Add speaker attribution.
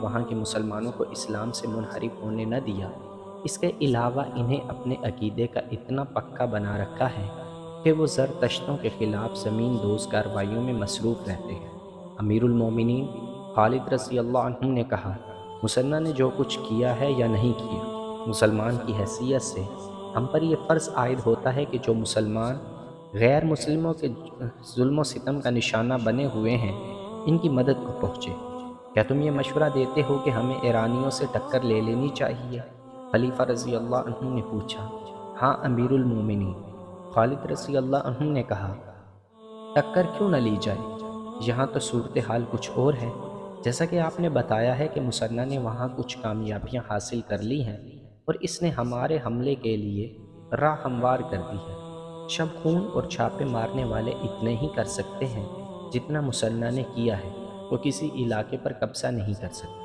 Speaker 1: وہاں کے مسلمانوں کو اسلام سے منحرف ہونے نہ دیا۔ اس کے علاوہ انہیں اپنے عقیدے کا اتنا پکا بنا رکھا ہے کہ وہ زرتشتوں کے خلاف زمین دوز کارروائیوں میں مصروف رہتے ہیں۔ امیر المومنین خالد رضی اللہ عنہ نے کہا، مسنہ نے جو کچھ کیا ہے یا نہیں کیا، مسلمان کی حیثیت سے ہم پر یہ فرض عائد ہوتا ہے کہ جو مسلمان غیر مسلموں کے ظلم و ستم کا نشانہ بنے ہوئے ہیں، ان کی مدد کو پہنچے۔ کیا تم یہ مشورہ دیتے ہو کہ ہمیں ایرانیوں سے ٹکر لے لینی چاہیے؟ خلیفہ رضی اللہ عنہ نے پوچھا۔ ہاں امیر المومنین، خالد رضی اللہ عنہ نے کہا، ٹکر کیوں نہ لی جائے؟ یہاں تو صورتحال کچھ اور ہے۔ جیسا کہ آپ نے بتایا ہے کہ مسنہ نے وہاں کچھ کامیابیاں حاصل کر لی ہیں اور اس نے ہمارے حملے کے لیے راہ ہموار کر دی ہے۔ شب خون اور چھاپے مارنے والے اتنے ہی کر سکتے ہیں جتنا مسنہ نے کیا ہے، وہ کسی علاقے پر قبضہ نہیں کر سکتے۔